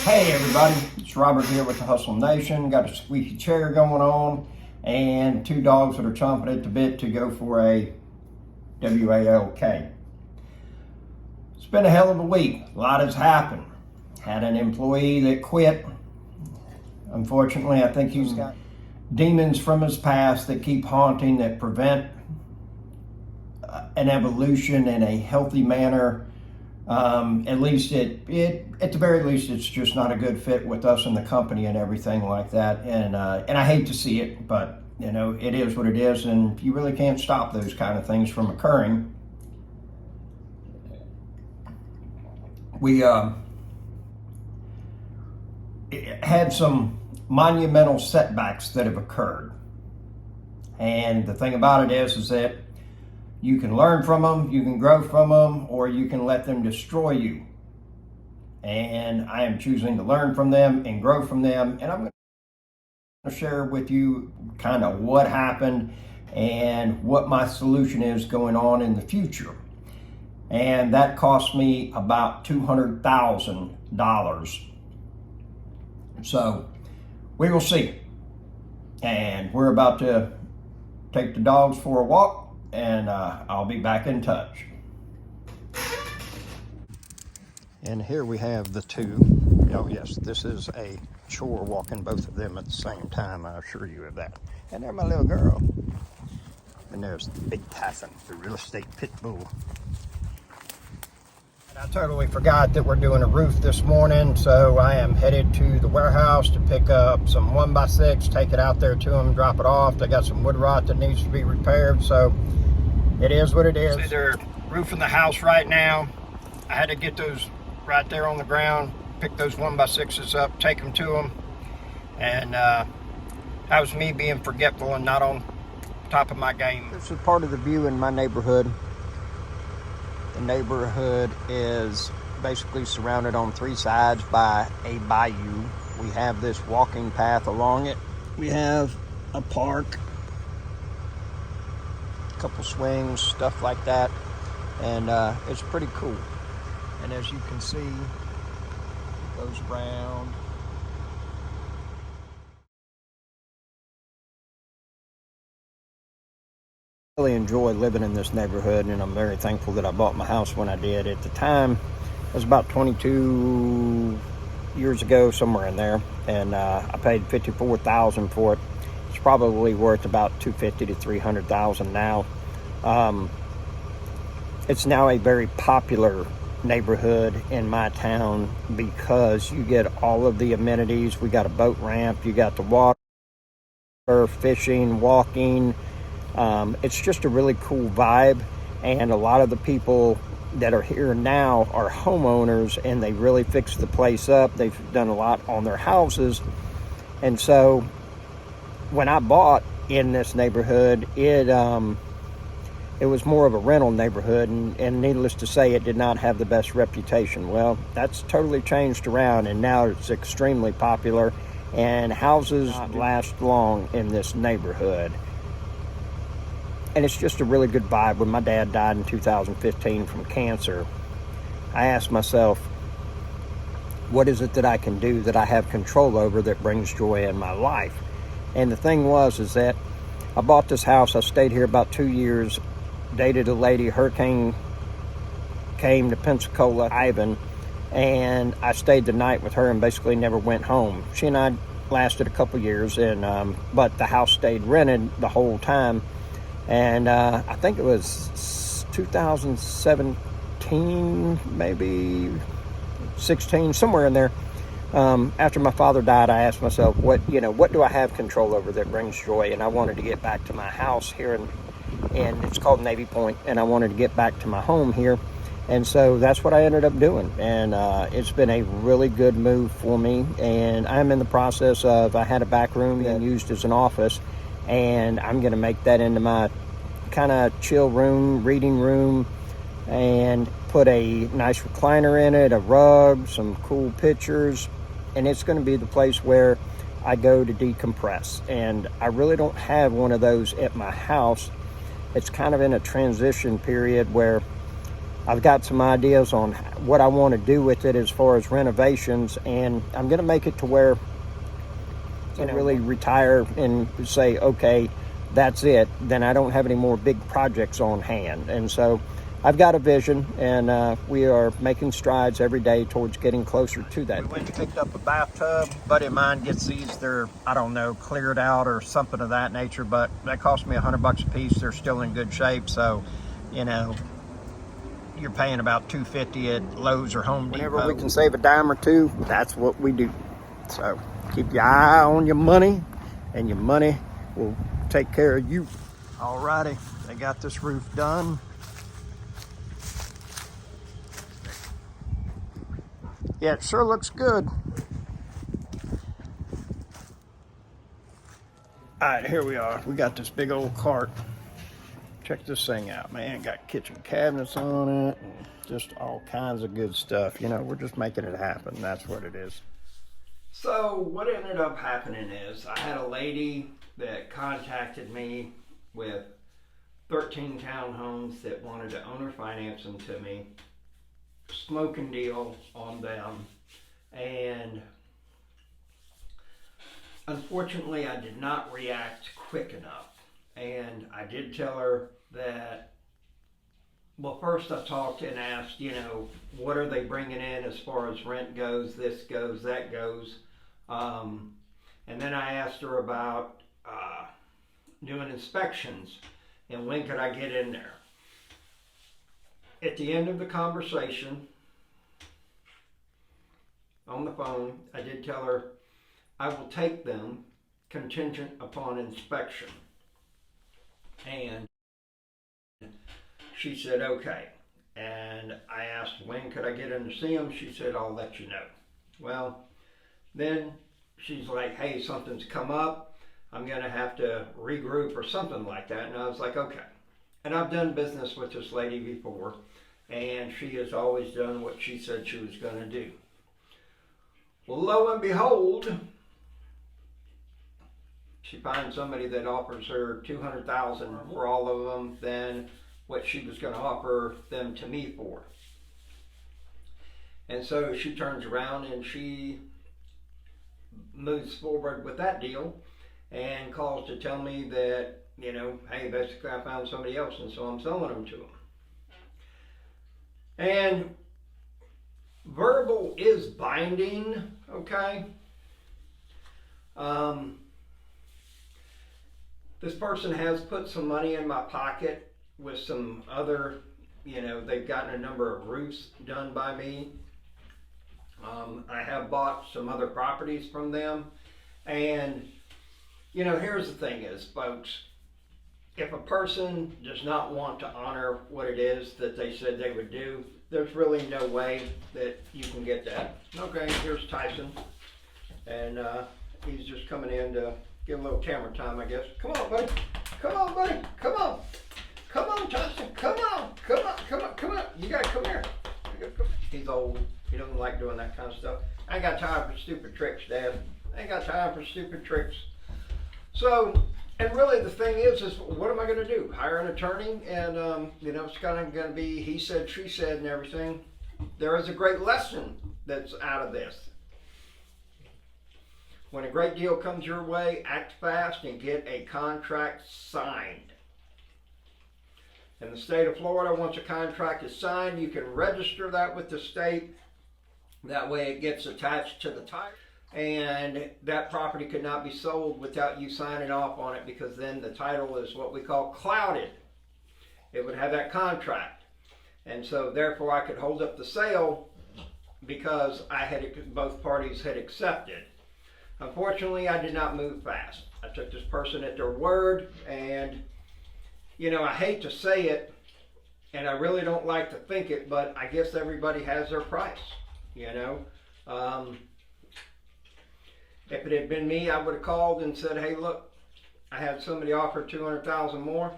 Hey everybody, it's Robert here with the Hustle Nation. Got a squeaky chair going on and two dogs that are chomping at the bit to go for a walk. It's been a hell of a week. A lot has happened. Had an employee that quit. Unfortunately, I think he's got demons from his past that keep haunting, that prevent an evolution in a healthy manner. At least at the very least, it's just not a good fit with us and the company and everything like that. And I hate to see it, but you know, it is what it is, and you really can't stop those kind of things from occurring. We had some monumental setbacks that have occurred, and the thing about it is that you can learn from them, you can grow from them, or you can let them destroy you. And I am choosing to learn from them and grow from them. And I'm going to share with you kind of what happened and what my solution is going on in the future. And that cost me about $200,000. So we will see. And we're about to take the dogs for a walk, and I'll be back in touch. And here we have the two. Oh yes, this is a chore walking both of them at the same time, I assure you of that. And there's my little girl. And there's Big Tyson, the real estate pit bull. And I totally forgot that we're doing a roof this morning, so I am headed to the warehouse to pick up some 1x6, take it out there to them, drop it off. They got some wood rot that needs to be repaired, so it is what it is. See, they're roofing the house right now. I had to get those right there on the ground, pick those 1x6s up, take them to them. And that was me being forgetful and not on top of my game. This is part of the view in my neighborhood. The neighborhood is basically surrounded on three sides by a bayou. We have this walking path along it. We have a park, couple swings, stuff like that, and it's pretty cool. And as you can see, it goes around. I really enjoy living in this neighborhood, and I'm very thankful that I bought my house when I did. At the time, it was about 22 years ago, somewhere in there, and I paid $54,000 for it. It's probably worth about $250,000 to $300,000 now. It's now a very popular neighborhood in my town because you get all of the amenities. We got a boat ramp, you got the water, fishing, walking. It's just a really cool vibe, and a lot of the people that are here now are homeowners, and they really fixed the place up. They've done a lot on their houses, and so when I bought in this neighborhood, it was more of a rental neighborhood, and needless to say, it did not have the best reputation. Well, that's totally changed around, and now it's extremely popular, and houses last long in this neighborhood. And it's just a really good vibe. When my dad died in 2015 from cancer, I asked myself, what is it that I can do that I have control over that brings joy in my life? And the thing is that I bought this house. I stayed here about 2 years, dated a lady. Hurricane came to Pensacola, Ivan, and I stayed the night with her and basically never went home. She and I lasted a couple years, and but the house stayed rented the whole time. And I think it was 2017, maybe 16, somewhere in there. After my father died, I asked myself, what do I have control over that brings joy? And I wanted to get back to my house here, and it's called Navy Point, and I wanted to get back to my home here. And so that's what I ended up doing, and it's been a really good move for me. And I'm in the process of, I had a back room being used as an office, and I'm going to make that into my kind of chill room, reading room, and put a nice recliner in it, a rug, some cool pictures, and it's going to be the place where I go to decompress. And I really don't have one of those at my house. It's kind of in a transition period where I've got some ideas on what I want to do with it as far as renovations, and I'm going to make it to where really retire and say, okay, that's it. Then I don't have any more big projects on hand. And so I've got a vision, and we are making strides every day towards getting closer to that. We went and picked up a bathtub. A buddy of mine gets these. They're, I don't know, cleared out or something of that nature, but that cost me $100 a piece. They're still in good shape. So, you know, you're paying about $250 at Lowe's or Home Depot. Whenever we can save a dime or two, that's what we do. So keep your eye on your money, and your money will take care of you. Alrighty, they got this roof done. Yeah, it sure looks good. Alright, here we are. We got this big old cart. Check this thing out, man. Got kitchen cabinets on it, and just all kinds of good stuff. You know, we're just making it happen. That's what it is. So what ended up happening is I had a lady that contacted me with 13 townhomes that wanted to owner finance them to me, smoking deal on them, and unfortunately I did not react quick enough. And I did tell her that, well, first I talked and asked, you know, what are they bringing in as far as rent goes, this goes, that goes. And then I asked her about doing inspections and when could I get in there. At the end of the conversation on the phone, I did tell her I will take them contingent upon inspection. And she said, okay. And I asked, when could I get in to see them? She said, I'll let you know. Well, then she's like, hey, something's come up. I'm going to have to regroup or something like that. And I was like, okay. And I've done business with this lady before, and she has always done what she said she was going to do. Well, lo and behold, she finds somebody that offers her $200,000 for all of them than what she was going to offer them to me for. And so she turns around and she moves forward with that deal and calls to tell me that, you know, hey, basically I found somebody else and so I'm selling them to them. And verbal is binding, okay? This person has put some money in my pocket with some other, you know, they've gotten a number of roofs done by me. I have bought some other properties from them. And, you know, here's the thing is, folks, if a person does not want to honor what it is that they said they would do, there's really no way that you can get that. Okay, here's Tyson. And he's just coming in to give a little camera time, I guess. Come on, buddy. Come on, buddy. Come on. Come on, Tyson. Come on. Come on. Come on. Come on. You gotta come here. He's old. He doesn't like doing that kind of stuff. I ain't got time for stupid tricks, Dad. I ain't got time for stupid tricks. So, and really the thing is what am I going to do? Hire an attorney and, you know, it's kind of going to be he said, she said and everything. There is a great lesson that's out of this. When a great deal comes your way, act fast and get a contract signed. In the state of Florida, once a contract is signed, you can register that with the state. That way it gets attached to the title. And that property could not be sold without you signing off on it, because then the title is what we call clouded. It would have that contract. And so therefore I could hold up the sale because both parties had accepted. Unfortunately, I did not move fast. I took this person at their word, and you know, I hate to say it, and I really don't like to think it, but I guess everybody has their price, you know. If it had been me, I would have called and said, hey, look, I had somebody offer $200,000 more.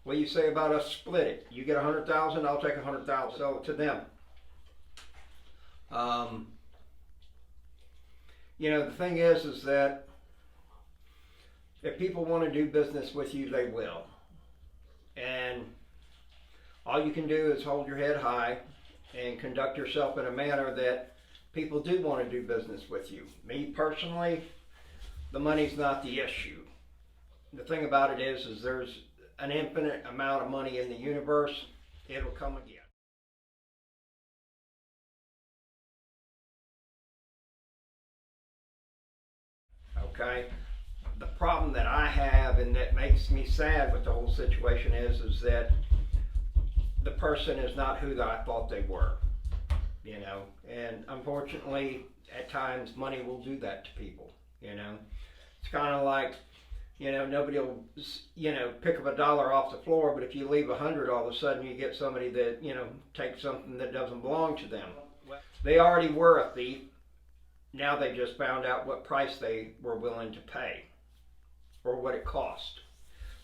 What do you say about us split it? You get $100,000, I'll take $100,000, sell it to them. You know, the thing is that if people want to do business with you, they will. And All you can do is hold your head high and conduct yourself in a manner that people do want to do business with you. Me personally, the money's not the issue. The thing about it is there's an infinite amount of money in the universe. It'll come again. Okay? The problem that I have and that makes me sad with the whole situation is that the person is not who I thought they were. You know, and unfortunately at times money will do that to people. You know, it's kind of like, you know, nobody will, you know, pick up $1 off the floor, but if you leave 100, all of a sudden you get somebody that, you know, takes something that doesn't belong to them. They already were a thief. Now they just found out what price they were willing to pay or what it cost.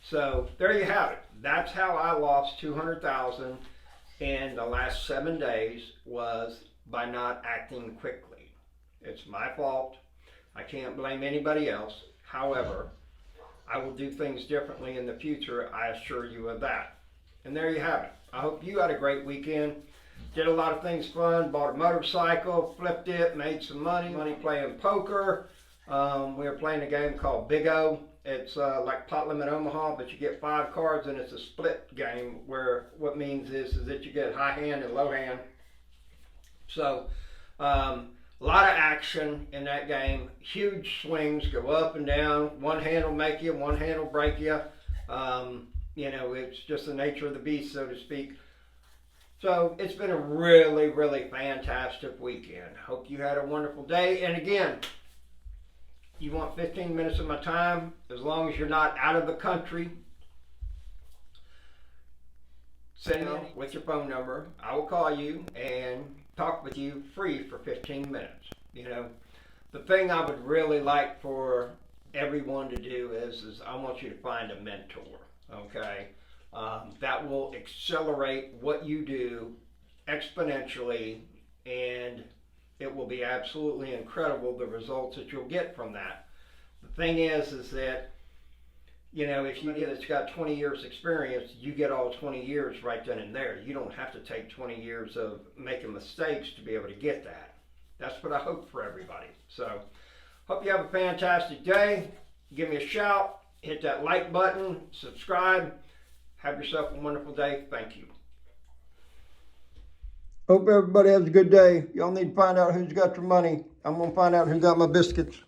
So there you have it. That's how I lost $200,000 in the last 7 days, was by not acting quickly. It's my fault. I can't blame anybody else. However, I will do things differently in the future, I assure you of that. And there you have it. I hope you had a great weekend. Did a lot of things fun, bought a motorcycle, flipped it, made some money playing poker. We were playing a game called Big O. It's like Pot Limit Omaha, but you get 5 cards and it's a split game, where what means is that you get high hand and low hand. So a lot of action in that game. Huge swings, go up and down. One hand will make you, one hand will break you. You know, it's just the nature of the beast, so to speak. So it's been a really, really fantastic weekend. Hope you had a wonderful day. And again, you want 15 minutes of my time, as long as you're not out of the country, send me with your phone number. I will call you and talk with you free for 15 minutes. You know, the thing I would really like for everyone to do is I want you to find a mentor, okay? That will accelerate what you do exponentially, and it will be absolutely incredible the results that you'll get from that. The thing is that, you know, if you get, it's got 20 years experience, you get all 20 years right then and there. You don't have to take 20 years of making mistakes to be able to get that. That's what I hope for everybody. So, hope you have a fantastic day. Give me a shout, hit that like button, subscribe. Have yourself a wonderful day. Thank you. Hope everybody has a good day. Y'all need to find out who's got your money. I'm going to find out who got my biscuits.